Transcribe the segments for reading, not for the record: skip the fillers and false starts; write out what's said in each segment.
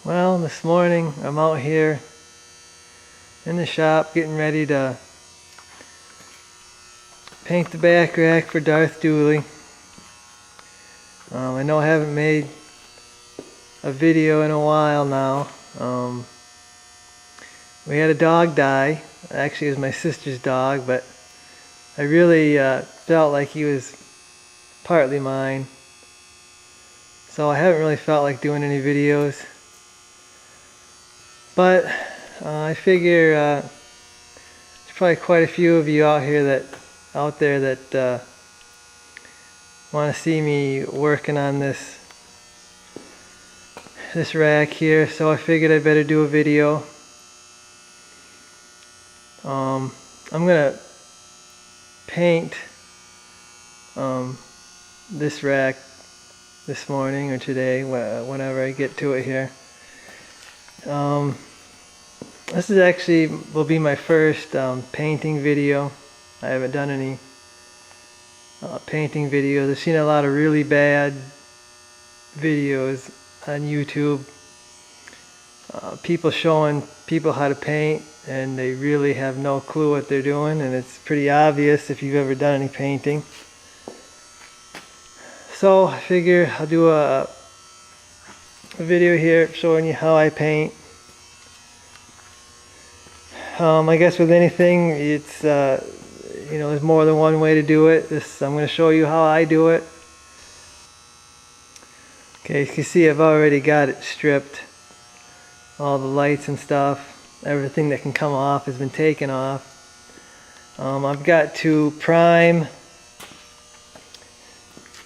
Well, this morning I'm out here in the shop getting ready to paint the back rack for Darth Dooley. I know I haven't made a video in a while now. We had a dog die. Actually, it was my sister's dog, but I really felt like he was partly mine. So I haven't really felt like doing any videos. But I figure there's probably quite a few of you out there that want to see me working on this rack here. So I figured I'd better do a video. I'm gonna paint this rack this morning or today, whenever I get to it here. This is actually will be my first painting video. I haven't done any painting videos. I've seen a lot of really bad videos on YouTube. People showing people how to paint, and they really have no clue what they're doing, and it's pretty obvious if you've ever done any painting. So I figure I'll do a video here showing you how I paint. I guess with anything, it's there's more than one way to do it. I'm going to show you how I do it. Okay, you can see I've already got it stripped. All the lights and stuff, everything that can come off has been taken off. I've got to prime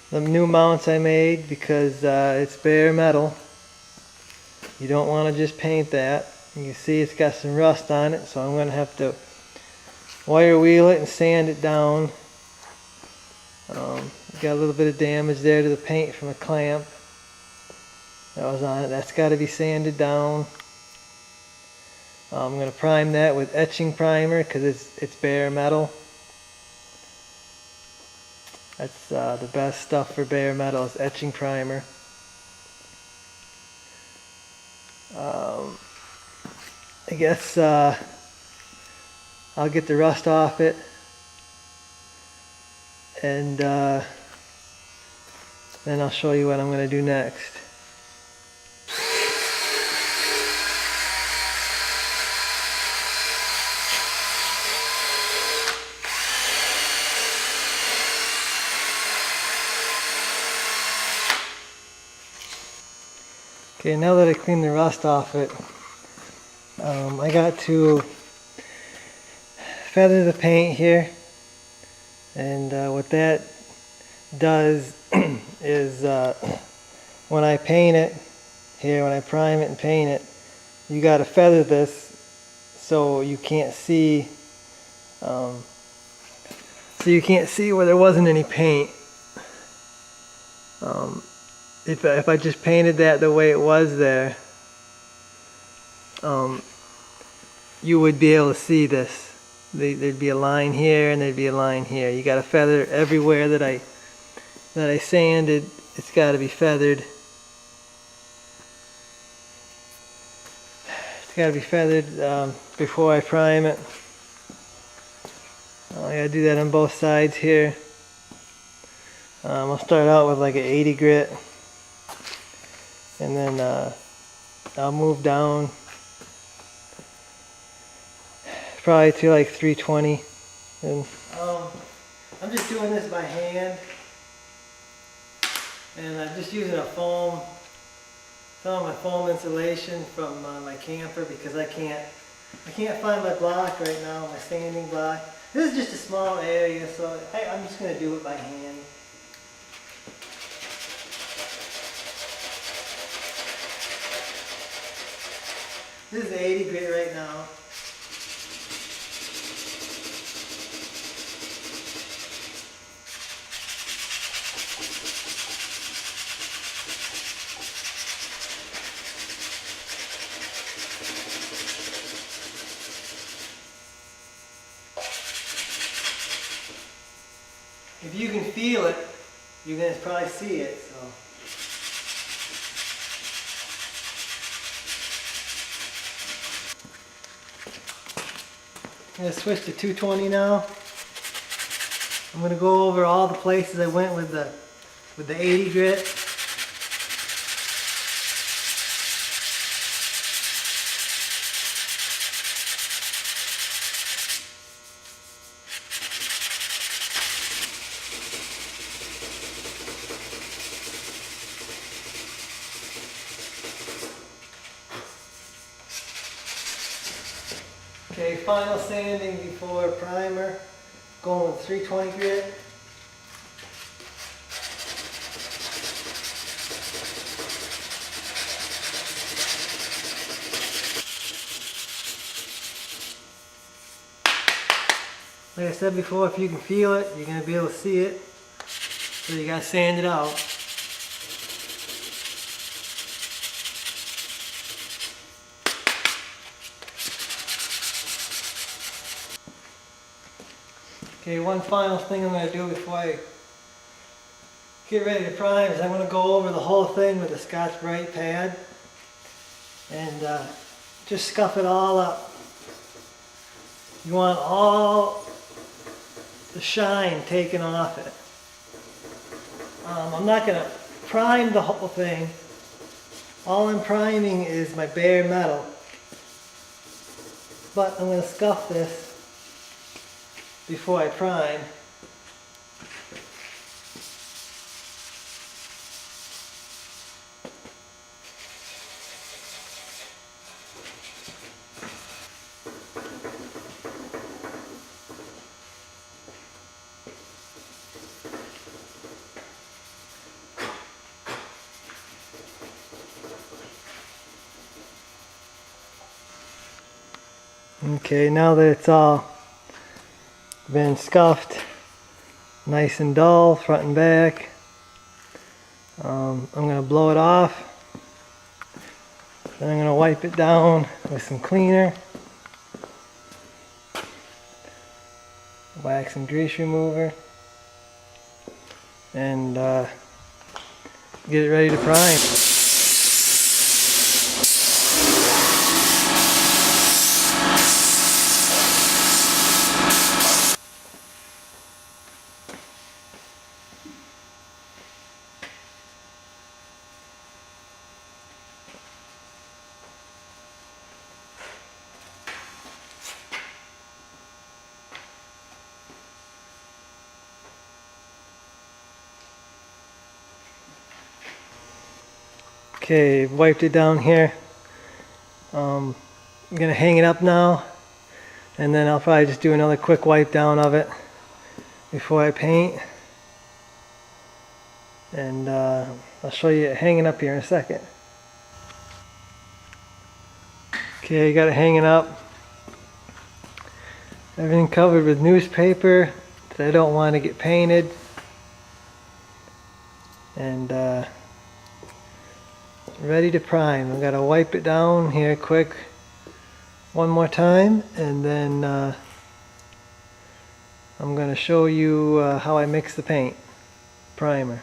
the new mounts I made because it's bare metal. You don't want to just paint that. You can see it's got some rust on it, so I'm going to have to wire wheel it and sand it down. Got a little bit of damage there to the paint from a clamp that was on it. That's got to be sanded down. I'm going to prime that with etching primer because it's bare metal. That's the best stuff for bare metal is etching primer. I guess I'll get the rust off it, and then I'll show you what I'm going to do next. Okay, now that I cleaned the rust off it, I got to feather the paint here, and what that does is when I paint it here, when I prime it and paint it, you got to feather this so you can't see where there wasn't any paint. If I just painted that the way it was there, you would be able to see this. There'd be a line here and there'd be a line here. You got to feather everywhere that I sanded. It's got to be feathered. It's got to be feathered before I prime it. I got to do that on both sides here. I'll start out with like an 80 grit, and then I'll move down probably to like 320. And I'm just doing this by hand, and I'm just using some of my foam insulation from my camper because I can't find my block right now, my sanding block. This is just a small area, so I'm just going to do it by hand. This is 80 grit right now. If you can feel it, you're going to probably see it. So going to switch to 220 now. I'm going to go over all the places I went with the 80 grit. Okay, final sanding before primer, going with 320 grit. Like I said before, if you can feel it, you're going to be able to see it. So you got to sand it out. Okay, one final thing I'm going to do before I get ready to prime is I'm going to go over the whole thing with the Scotch-Brite pad and just scuff it all up. You want all the shine taken off it. I'm not going to prime the whole thing. All I'm priming is my bare metal. But I'm going to scuff this before I prime. Okay, now that it's all been scuffed, nice and dull, front and back, I'm going to blow it off. Then I'm going to wipe it down with some cleaner, wax and grease remover, and get it ready to prime. Okay, wiped it down here. I'm gonna hang it up now, and then I'll probably just do another quick wipe down of it before I paint. And I'll show you it hanging up here in a second. Okay, I got it hanging up. Everything covered with newspaper that I don't want to get painted. And ready to prime. I've got to wipe it down here quick one more time, and then I'm going to show you how I mix the paint primer.